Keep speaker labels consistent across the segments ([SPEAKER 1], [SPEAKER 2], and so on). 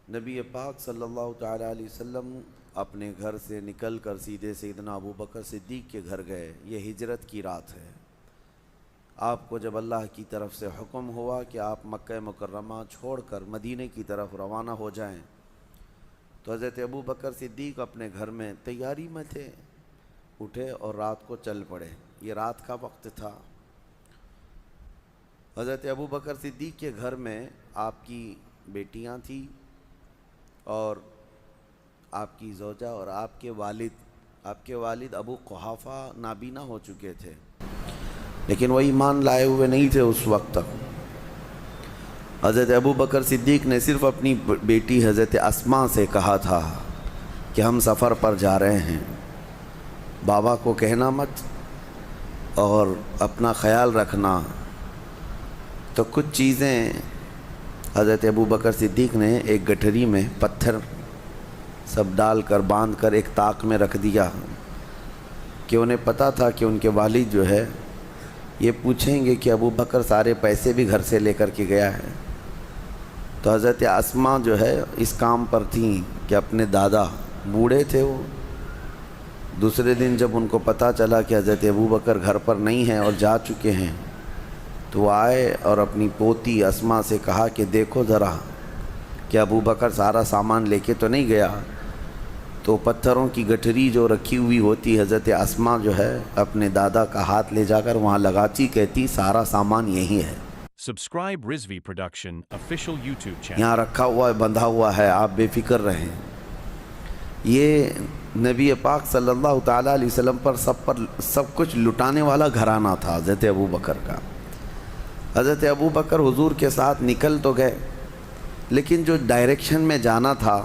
[SPEAKER 1] نبی پاک صلی اللہ تعالیٰ علیہ وسلم اپنے گھر سے نکل کر سیدھے سیدنا ابو بکر صدیق کے گھر گئے۔ یہ ہجرت کی رات ہے۔ آپ کو جب اللہ کی طرف سے حکم ہوا کہ آپ مکہ مکرمہ چھوڑ کر مدینے کی طرف روانہ ہو جائیں تو حضرت ابو بکر صدیق اپنے گھر میں تیاری میں تھے، اٹھے اور رات کو چل پڑے۔ یہ رات کا وقت تھا۔ حضرت ابو بکر صدیق کے گھر میں آپ کی بیٹیاں تھیں اور آپ کی زوجہ اور آپ کے والد ابو قحافہ نابینا ہو چکے تھے، لیکن وہ ایمان لائے ہوئے نہیں تھے اس وقت تک۔ حضرت ابو بکر صدیق نے صرف اپنی بیٹی حضرت اسماء سے کہا تھا کہ ہم سفر پر جا رہے ہیں، بابا کو کہنا مت اور اپنا خیال رکھنا۔ تو کچھ چیزیں حضرت ابو بکر صدیق نے ایک گٹھری میں پتھر سب ڈال کر باندھ کر ایک طاق میں رکھ دیا کہ انہیں پتہ تھا کہ ان کے والد جو ہے یہ پوچھیں گے کہ ابو بکر سارے پیسے بھی گھر سے لے کر کے گیا ہے۔ تو حضرت اسماء جو ہے اس کام پر تھیں کہ اپنے دادا بوڑھے تھے، وہ دوسرے دن جب ان کو پتہ چلا کہ حضرت ابو بکر گھر پر نہیں ہیں اور جا چکے ہیں تو وہ آئے اور اپنی پوتی اسماء سے کہا کہ دیکھو ذرا کہ ابو بکر سارا سامان لے کے تو نہیں گیا۔ تو پتھروں کی گٹھری جو رکھی ہوئی ہوتی، حضرت اسماء جو ہے اپنے دادا کا ہاتھ لے جا کر وہاں لگاتی، کہتی سارا سامان یہی ہے،
[SPEAKER 2] Subscribe Rizvi Production official YouTube channel.
[SPEAKER 1] یہاں رکھا ہوا ہے، بندھا ہوا ہے، آپ بے فکر رہیں۔ یہ نبی پاک صلی اللہ تعالیٰ علیہ وسلم پر سب کچھ لٹانے والا گھرانہ تھا حضرت ابو بکر کا۔ حضرت ابو بکر حضور کے ساتھ نکل تو گئے، لیکن جو ڈائریکشن میں جانا تھا،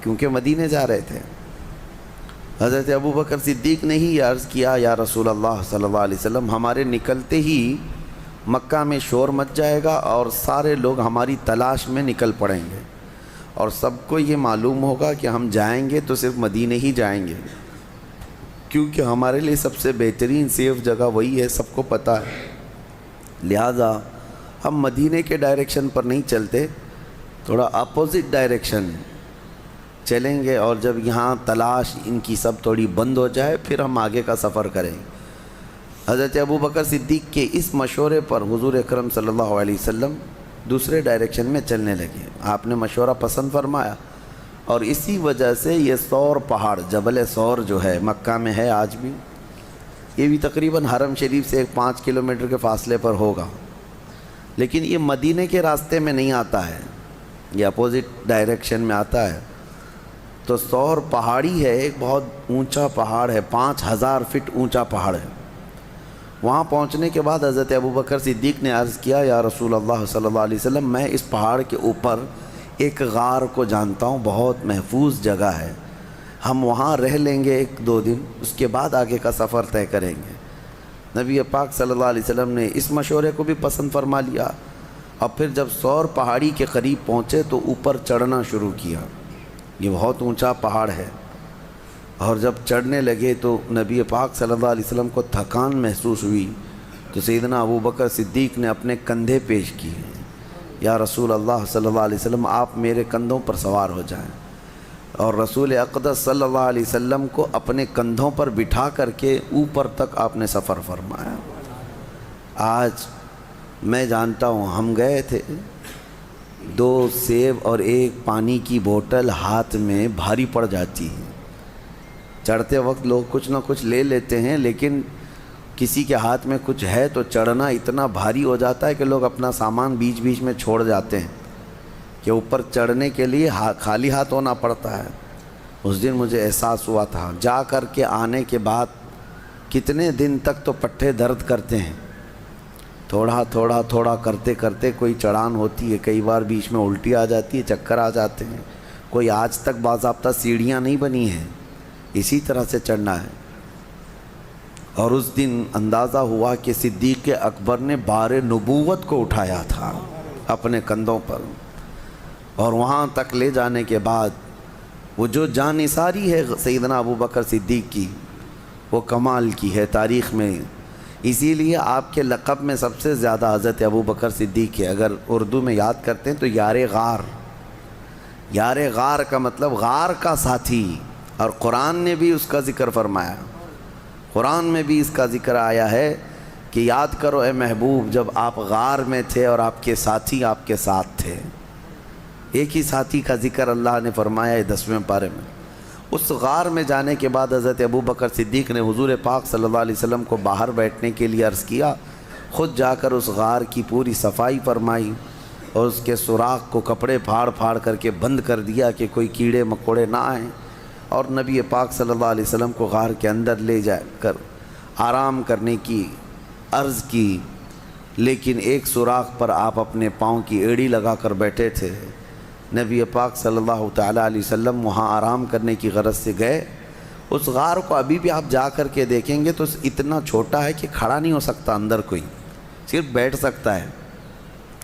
[SPEAKER 1] کیونکہ مدینے جا رہے تھے، حضرت ابو بکر صدیق نے ہی عرض کیا یا رسول اللہ صلی اللہ علیہ وسلم، ہمارے نکلتے ہی مکہ میں شور مچ جائے گا اور سارے لوگ ہماری تلاش میں نکل پڑیں گے، اور سب کو یہ معلوم ہوگا کہ ہم جائیں گے تو صرف مدینے ہی جائیں گے، کیونکہ ہمارے لیے سب سے بہترین سیف جگہ وہی ہے، سب کو پتہ ہے۔ لہذا ہم مدینے کے ڈائریکشن پر نہیں چلتے، تھوڑا اپوزٹ ڈائریکشن چلیں گے، اور جب یہاں تلاش ان کی سب تھوڑی بند ہو جائے پھر ہم آگے کا سفر کریں۔ حضرت ابو بکر صدیق کے اس مشورے پر حضور اکرم صلی اللہ علیہ وسلم دوسرے ڈائریکشن میں چلنے لگے۔ آپ نے مشورہ پسند فرمایا، اور اسی وجہ سے یہ ثور پہاڑ، جبل ثور جو ہے مکہ میں ہے آج بھی، یہ بھی تقریباً حرم شریف سے 5 کلومیٹر کے فاصلے پر ہوگا، لیکن یہ مدینے کے راستے میں نہیں آتا ہے، یہ اپوزٹ ڈائریکشن میں آتا ہے۔ تو ثور پہاڑی ہے، ایک بہت اونچا پہاڑ ہے، 5000 فٹ اونچا پہاڑ ہے۔ وہاں پہنچنے کے بعد حضرت ابو بکر صدیق نے عرض کیا یا رسول اللہ صلی اللہ علیہ وسلم، میں اس پہاڑ کے اوپر ایک غار کو جانتا ہوں، بہت محفوظ جگہ ہے، ہم وہاں رہ لیں گے 1-2 دن، اس کے بعد آگے کا سفر طے کریں گے۔ نبی پاک صلی اللہ علیہ وسلم نے اس مشورے کو بھی پسند فرما لیا، اور پھر جب ثور پہاڑی کے قریب پہنچے تو اوپر چڑھنا شروع کیا۔ یہ بہت اونچا پہاڑ ہے، اور جب چڑھنے لگے تو نبی پاک صلی اللہ علیہ وسلم کو تھکان محسوس ہوئی، تو سیدنا ابو بکر صدیق نے اپنے کندھے پیش کیے، یا رسول اللہ صلی اللہ علیہ وسلم آپ میرے کندھوں پر سوار ہو جائیں، اور رسول اقدس صلی اللہ علیہ وسلم کو اپنے کندھوں پر بٹھا کر کے اوپر تک آپ نے سفر فرمایا۔ آج میں جانتا ہوں، ہم گئے تھے، 2 سیب اور 1 پانی کی بوتل ہاتھ میں بھاری پڑ جاتی ہے۔ چڑھتے وقت لوگ کچھ نہ کچھ لے لیتے ہیں، لیکن کسی کے ہاتھ میں کچھ ہے تو چڑھنا اتنا بھاری ہو جاتا ہے کہ لوگ اپنا سامان بیچ بیچ میں چھوڑ جاتے ہیں، کہ اوپر چڑھنے کے لیے خالی ہاتھ ہونا پڑتا ہے۔ اس دن مجھے احساس ہوا تھا، جا کر کے آنے کے بعد کتنے دن تک تو پٹھے درد کرتے ہیں، تھوڑا تھوڑا تھوڑا کرتے کرتے کوئی چڑھان ہوتی ہے، کئی بار بیچ میں الٹی آ جاتی ہے، چکر آ جاتے ہیں، کوئی آج تک باضابطہ سیڑھیاں نہیں بنی ہیں، اسی طرح سے چڑھنا ہے۔ اور اس دن اندازہ ہوا کہ صدیق اکبر نے بار نبوت کو اٹھایا تھا اپنے کندھوں پر، اور وہاں تک لے جانے کے بعد وہ جو جانثاری ہے سیدنا ابو بکر صدیق کی، وہ کمال کی ہے تاریخ میں۔ اسی لیے آپ کے لقب میں سب سے زیادہ حضرت ابو بکر صدیق ہے۔ اگر اردو میں یاد کرتے ہیں تو یار غار، یار غار کا مطلب غار کا ساتھی، اور قرآن نے بھی اس کا ذکر فرمایا، قرآن میں بھی اس کا ذکر آیا ہے کہ یاد کرو اے محبوب جب آپ غار میں تھے اور آپ کے ساتھی آپ کے ساتھ تھے۔ ایک ہی ساتھی کا ذکر اللہ نے فرمایا ہے 10ویں پارے میں۔ اس غار میں جانے کے بعد حضرت ابوبکر صدیق نے حضور پاک صلی اللہ علیہ وسلم کو باہر بیٹھنے کے لیے عرض کیا، خود جا کر اس غار کی پوری صفائی فرمائی اور اس کے سوراخ کو کپڑے پھاڑ پھاڑ کر کے بند کر دیا کہ کوئی کیڑے مکوڑے نہ آئیں، اور نبی پاک صلی اللہ علیہ وسلم کو غار کے اندر لے جا کر آرام کرنے کی عرض کی، لیکن ایک سوراخ پر آپ اپنے پاؤں کی ایڑی لگا کر بیٹھے تھے۔ نبی پاک صلی اللہ تعالیٰ علیہ وسلم وہاں آرام کرنے کی غرض سے گئے۔ اس غار کو ابھی بھی آپ جا کر کے دیکھیں گے تو اتنا چھوٹا ہے کہ کھڑا نہیں ہو سکتا، اندر کوئی صرف بیٹھ سکتا ہے،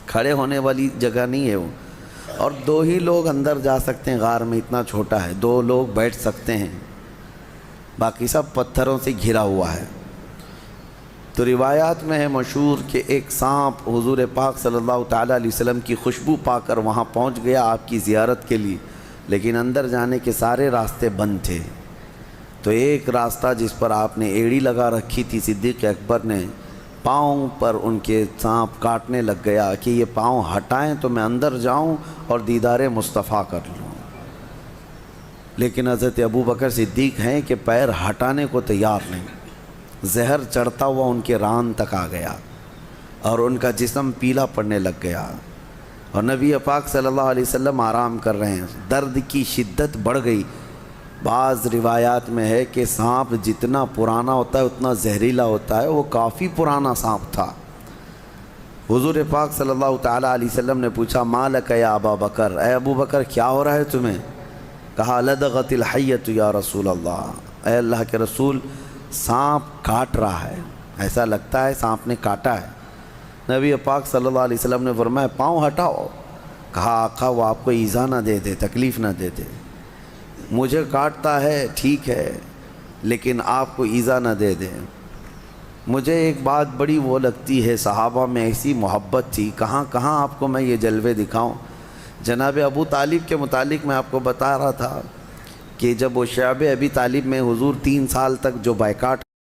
[SPEAKER 1] کھڑے ہونے والی جگہ نہیں ہے وہ، اور 2 ہی لوگ اندر جا سکتے ہیں غار میں، اتنا چھوٹا ہے، 2 لوگ بیٹھ سکتے ہیں، باقی سب پتھروں سے گھرا ہوا ہے۔ تو روایات میں ہے مشہور کہ ایک سانپ حضور پاک صلی اللہ تعالیٰ علیہ وسلم کی خوشبو پا کر وہاں پہنچ گیا آپ کی زیارت کے لیے، لیکن اندر جانے کے سارے راستے بند تھے۔ تو ایک راستہ جس پر آپ نے ایڑی لگا رکھی تھی، صدیق اکبر نے پاؤں پر ان کے سانپ کاٹنے لگ گیا کہ یہ پاؤں ہٹائیں تو میں اندر جاؤں اور دیدار مصطفیٰ کر لوں، لیکن حضرت ابوبکر صدیق ہیں کہ پیر ہٹانے کو تیار نہیں، زہر چڑھتا ہوا ان کے ران تک آ گیا اور ان کا جسم پیلا پڑنے لگ گیا، اور نبی پاک صلی اللہ علیہ وسلم آرام کر رہے ہیں۔ درد کی شدت بڑھ گئی۔ بعض روایات میں ہے کہ سانپ جتنا پرانا ہوتا ہے اتنا زہریلا ہوتا ہے، وہ کافی پرانا سانپ تھا۔ حضور پاک صلی اللہ تعالیٰ علیہ وسلم نے پوچھا ما لک یا ابا بکر، اے ابو بکر کیا ہو رہا ہے تمہیں؟ کہا لدغت الحیۃ یا رسول اللہ، اے اللہ کے رسول سانپ کاٹ رہا ہے، ایسا لگتا ہے سانپ نے کاٹا ہے۔ نبی پاک صلی اللہ علیہ وسلم نے فرمایا پاؤں ہٹاؤ۔ کہا آقا وہ آپ کو ایذا نہ دے دے، تکلیف نہ دے دے، مجھے کاٹتا ہے ٹھیک ہے لیکن آپ کو ایذا نہ دے دے۔ مجھے ایک بات بڑی وہ لگتی ہے، صحابہ میں ایسی محبت تھی، کہاں کہاں آپ کو میں یہ جلوے دکھاؤں۔ جناب ابو طالب کے متعلق میں آپ کو بتا رہا تھا کہ جب وہ شعب ابی طالب میں حضور 3 سال تک جو بائیکاٹ